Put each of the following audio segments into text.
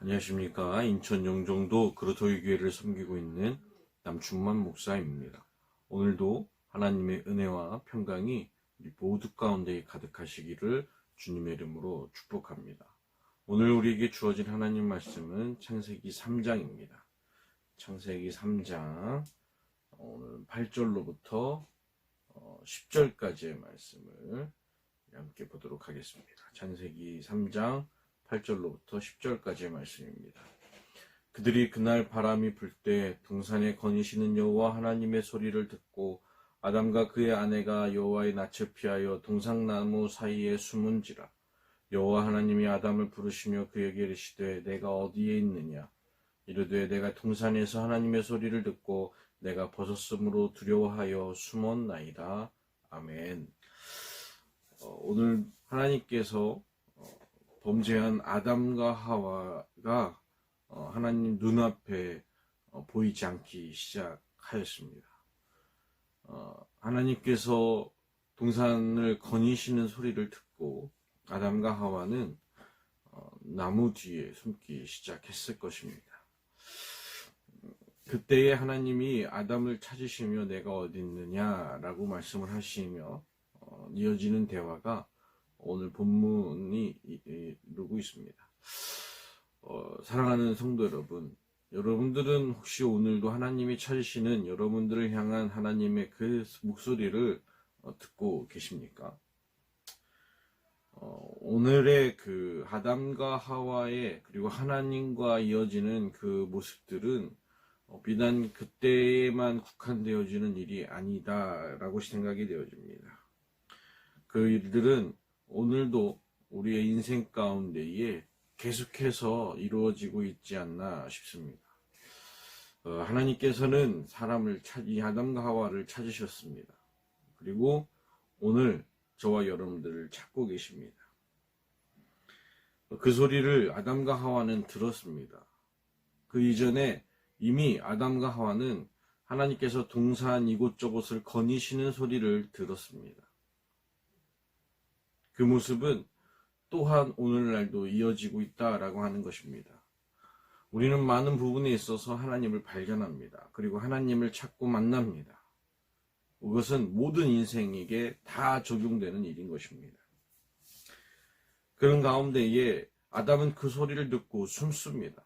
안녕하십니까. 인천 영종도 그루터기 교회를 섬기고 있는 남충만 목사입니다. 오늘도 하나님의 은혜와 평강이 우리 모두 가운데 가득하시기를 주님의 이름으로 축복합니다. 오늘 우리에게 주어진 하나님 말씀은 창세기 3장입니다. 창세기 3장 오늘 8절로부터 10절까지의 말씀을 함께 보도록 하겠습니다. 창세기 3장 8절로부터 10절까지의 말씀입니다. 그들이 그날 바람이 불 때 동산에 거니시는 여호와 하나님의 소리를 듣고 아담과 그의 아내가 여호와의 낯을 피하여 동상나무 사이에 숨은지라. 여호와 하나님이 아담을 부르시며 그에게 이르시되 내가 어디에 있느냐. 이르되 내가 동산에서 하나님의 소리를 듣고 내가 벗었으므로 두려워하여 숨었나이다. 아멘. 오늘 하나님께서 범죄한 아담과 하와가 하나님 눈앞에 보이지 않기 시작하였습니다. 하나님께서 동산을 거니시는 소리를 듣고 아담과 하와는 나무 뒤에 숨기 시작했을 것입니다. 그때에 하나님이 아담을 찾으시며 내가 어디 있느냐라고 말씀을 하시며 이어지는 대화가 오늘 본문이 이루고 있습니다. 사랑하는 성도 여러분, 여러분들은 혹시 오늘도 하나님이 찾으시는 여러분들을 향한 하나님의 그 목소리를 듣고 계십니까? 오늘의 그 아담과 하와의 그리고 하나님과 이어지는 그 모습들은 비단 그때에만 국한되어지는 일이 아니다라고 생각이 되어집니다. 그 일들은 오늘도 우리의 인생 가운데에 계속해서 이루어지고 있지 않나 싶습니다. 하나님께서는 이 아담과 하와를 찾으셨습니다. 그리고 오늘 저와 여러분들을 찾고 계십니다. 그 소리를 아담과 하와는 들었습니다. 그 이전에 이미 아담과 하와는 하나님께서 동산 이곳저곳을 거니시는 소리를 들었습니다. 그 모습은 또한 오늘날도 이어지고 있다라고 하는 것입니다. 우리는 많은 부분에 있어서 하나님을 발견합니다. 그리고 하나님을 찾고 만납니다. 그것은 모든 인생에게 다 적용되는 일인 것입니다. 그런 가운데에 아담은 그 소리를 듣고 숨습니다.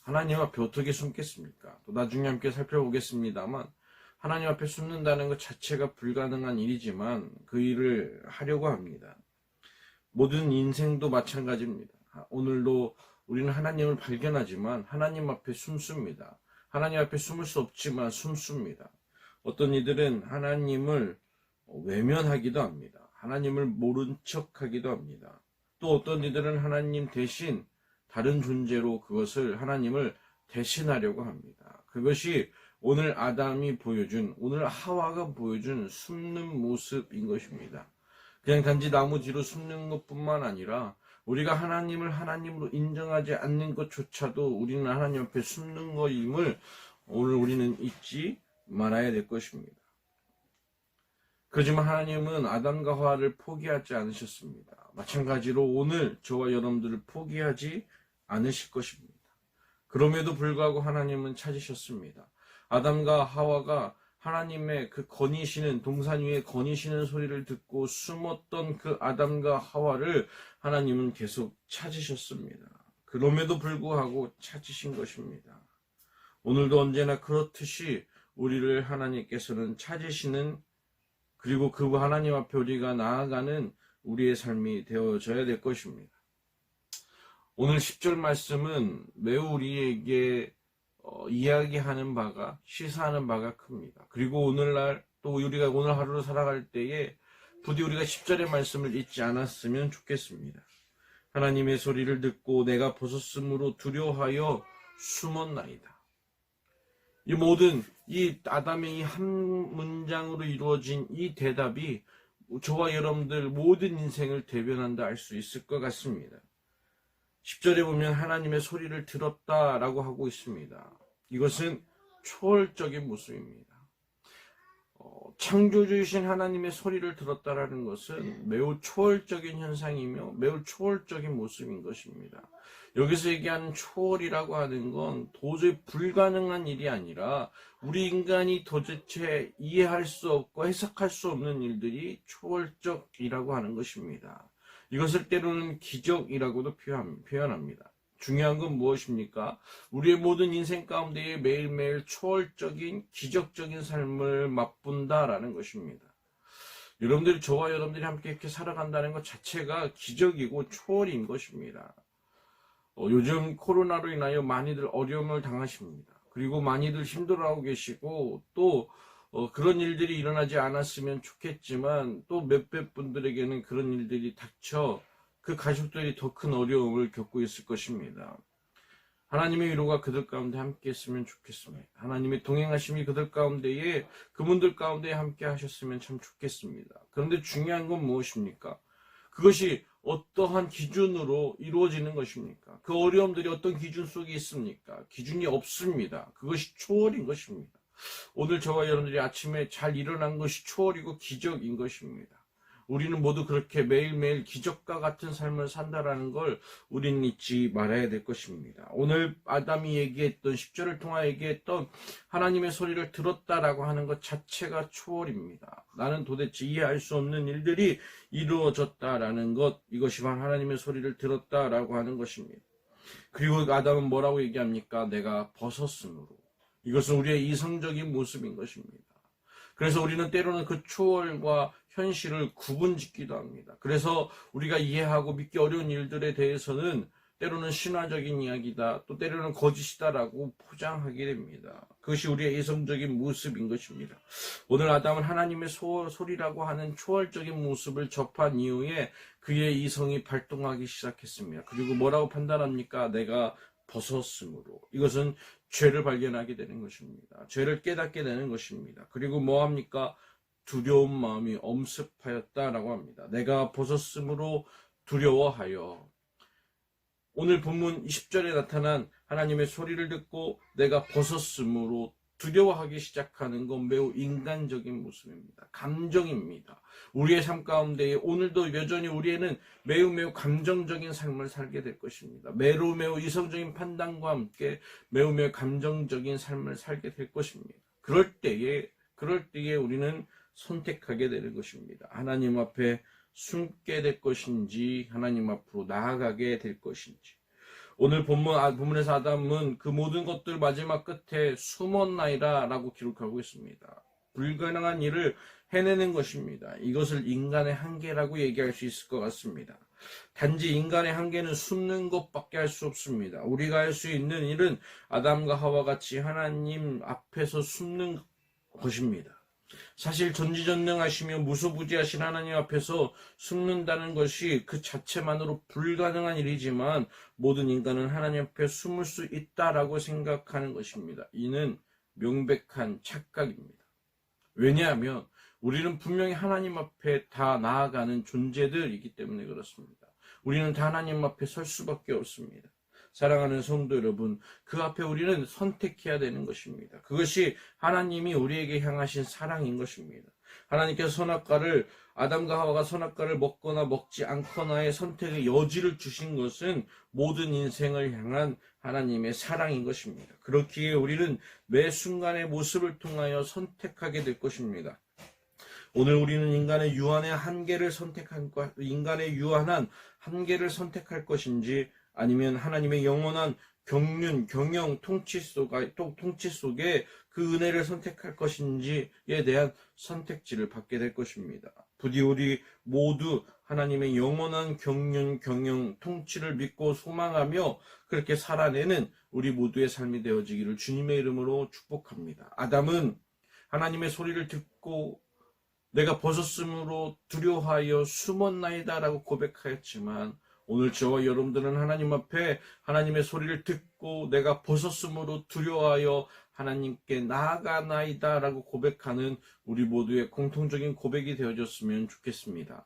하나님 앞에 어떻게 숨겠습니까? 또 나중에 함께 살펴보겠습니다만 하나님 앞에 숨는다는 것 자체가 불가능한 일이지만 그 일을 하려고 합니다. 모든 인생도 마찬가지입니다. 오늘도 우리는 하나님을 발견하지만 하나님 앞에 숨습니다. 하나님 앞에 숨을 수 없지만 숨습니다. 어떤 이들은 하나님을 외면하기도 합니다. 하나님을 모른 척하기도 합니다. 또 어떤 이들은 하나님 대신 다른 존재로 그것을 하나님을 대신하려고 합니다. 그것이 오늘 아담이 보여준, 오늘 하와가 보여준 숨는 모습인 것입니다. 그냥 단지 나무 뒤로 숨는 것뿐만 아니라 우리가 하나님을 하나님으로 인정하지 않는 것조차도 우리는 하나님 앞에 숨는 것임을 오늘 우리는 잊지 말아야 될 것입니다. 그렇지만 하나님은 아담과 하와를 포기하지 않으셨습니다. 마찬가지로 오늘 저와 여러분들을 포기하지 않으실 것입니다. 그럼에도 불구하고 하나님은 찾으셨습니다. 아담과 하와가 하나님의 그 거니시는 동산 위에 거니시는 소리를 듣고 숨었던 그 아담과 하와를 하나님은 계속 찾으셨습니다. 그럼에도 불구하고 찾으신 것입니다. 오늘도 언제나 그렇듯이 우리를 하나님께서는 찾으시는, 그리고 그 하나님 앞에 우리가 나아가는 우리의 삶이 되어져야 될 것입니다. 오늘 10절 말씀은 매우 우리에게 이야기하는 바가, 시사하는 바가 큽니다. 그리고 오늘날 또 우리가 오늘 하루를 살아갈 때에 부디 우리가 10절의 말씀을 잊지 않았으면 좋겠습니다. 하나님의 소리를 듣고 내가 벗었으므로 두려워하여 숨었나이다. 이 모든 이 아담의 이 한 문장으로 이루어진 이 대답이 저와 여러분들 모든 인생을 대변한다 할 수 있을 것 같습니다. 10절에 보면 하나님의 소리를 들었다라고 하고 있습니다. 이것은 초월적인 모습입니다. 창조주이신 하나님의 소리를 들었다라는 것은 매우 초월적인 현상이며 매우 초월적인 모습인 것입니다. 여기서 얘기하는 초월이라고 하는 건 도저히 불가능한 일이 아니라 우리 인간이 도대체 이해할 수 없고 해석할 수 없는 일들이 초월적이라고 하는 것입니다. 이것을 때로는 기적이라고도 표현합니다. 중요한 건 무엇입니까? 우리의 모든 인생 가운데에 매일매일 초월적인 기적적인 삶을 맛본다라는 것입니다. 저와 여러분들이 함께 이렇게 살아간다는 것 자체가 기적이고 초월인 것입니다. 요즘 코로나로 인하여 많이들 어려움을 당하십니다. 그리고 많이들 힘들어하고 계시고 또 그런 일들이 일어나지 않았으면 좋겠지만 또 몇몇 분들에게는 그런 일들이 닥쳐 그 가족들이 더 큰 어려움을 겪고 있을 것입니다. 하나님의 위로가 그들 가운데 함께 했으면 좋겠습니다. 하나님의 동행하심이 그분들 가운데 함께 하셨으면 참 좋겠습니다. 그런데 중요한 건 무엇입니까? 그것이 어떠한 기준으로 이루어지는 것입니까? 그 어려움들이 어떤 기준 속에 있습니까? 기준이 없습니다. 그것이 초월인 것입니다. 오늘 저와 여러분들이 아침에 잘 일어난 것이 초월이고 기적인 것입니다. 우리는 모두 그렇게 매일매일 기적과 같은 삶을 산다라는 걸 우리는 잊지 말아야 될 것입니다. 오늘 아담이 얘기했던 10절을 통하여 얘기했던 하나님의 소리를 들었다라고 하는 것 자체가 초월입니다. 나는 도대체 이해할 수 없는 일들이 이루어졌다라는 것, 이것이 바로 하나님의 소리를 들었다라고 하는 것입니다. 그리고 아담은 뭐라고 얘기합니까? 내가 벗었으므로. 이것은 우리의 이성적인 모습인 것입니다. 그래서 우리는 때로는 그 초월과 현실을 구분짓기도 합니다. 그래서 우리가 이해하고 믿기 어려운 일들에 대해서는 때로는 신화적인 이야기다, 또 때로는 거짓이다라고 포장하게 됩니다. 그것이 우리의 이성적인 모습인 것입니다. 오늘 아담은 하나님의 소리라고 하는 초월적인 모습을 접한 이후에 그의 이성이 발동하기 시작했습니다. 그리고 뭐라고 판단합니까? 내가 벗었으므로. 이것은 죄를 발견하게 되는 것입니다. 죄를 깨닫게 되는 것입니다. 그리고 뭐합니까? 두려운 마음이 엄습하였다라고 합니다. 내가 벗었으므로 두려워하여. 오늘 본문 20절에 나타난 하나님의 소리를 듣고 내가 벗었으므로 두려워하기 시작하는 건 매우 인간적인 모습입니다. 감정입니다. 우리의 삶 가운데 오늘도 여전히 우리에는 매우 감정적인 삶을 살게 될 것입니다. 매우 이성적인 판단과 함께 매우 감정적인 삶을 살게 될 것입니다. 그럴 때에 우리는 선택하게 되는 것입니다. 하나님 앞에 숨게 될 것인지 하나님 앞으로 나아가게 될 것인지. 오늘 본문에서 아담은 그 모든 것들 마지막 끝에 숨었나이다 라고 기록하고 있습니다. 불가능한 일을 해내는 것입니다. 이것을 인간의 한계라고 얘기할 수 있을 것 같습니다. 단지 인간의 한계는 숨는 것밖에 할 수 없습니다. 우리가 할 수 있는 일은 아담과 하와 같이 하나님 앞에서 숨는 것입니다. 사실 전지전능하시며 무소부지하신 하나님 앞에서 숨는다는 것이 그 자체만으로 불가능한 일이지만 모든 인간은 하나님 앞에 숨을 수 있다라고 생각하는 것입니다. 이는 명백한 착각입니다. 왜냐하면 우리는 분명히 하나님 앞에 다 나아가는 존재들이기 때문에 그렇습니다. 우리는 다 하나님 앞에 설 수밖에 없습니다. 사랑하는 성도 여러분, 그 앞에 우리는 선택해야 되는 것입니다. 그것이 하나님이 우리에게 향하신 사랑인 것입니다. 하나님께서 아담과 하와가 선악과를 먹거나 먹지 않거나의 선택의 여지를 주신 것은 모든 인생을 향한 하나님의 사랑인 것입니다. 그렇기에 우리는 매 순간의 모습을 통하여 선택하게 될 것입니다. 오늘 우리는 인간의 유한한 한계를 선택할 것인지 아니면 하나님의 영원한 경륜, 경영, 통치 속에 그 은혜를 선택할 것인지에 대한 선택지를 받게 될 것입니다. 부디 우리 모두 하나님의 영원한 경륜, 경영, 통치를 믿고 소망하며 그렇게 살아내는 우리 모두의 삶이 되어지기를 주님의 이름으로 축복합니다. 아담은 하나님의 소리를 듣고 내가 벗었으므로 두려워하여 숨었나이다 라고 고백하였지만 오늘 저와 여러분들은 하나님 앞에 하나님의 소리를 듣고 내가 벗었으므로 두려워하여 하나님께 나아가나이다 라고 고백하는 우리 모두의 공통적인 고백이 되어졌으면 좋겠습니다.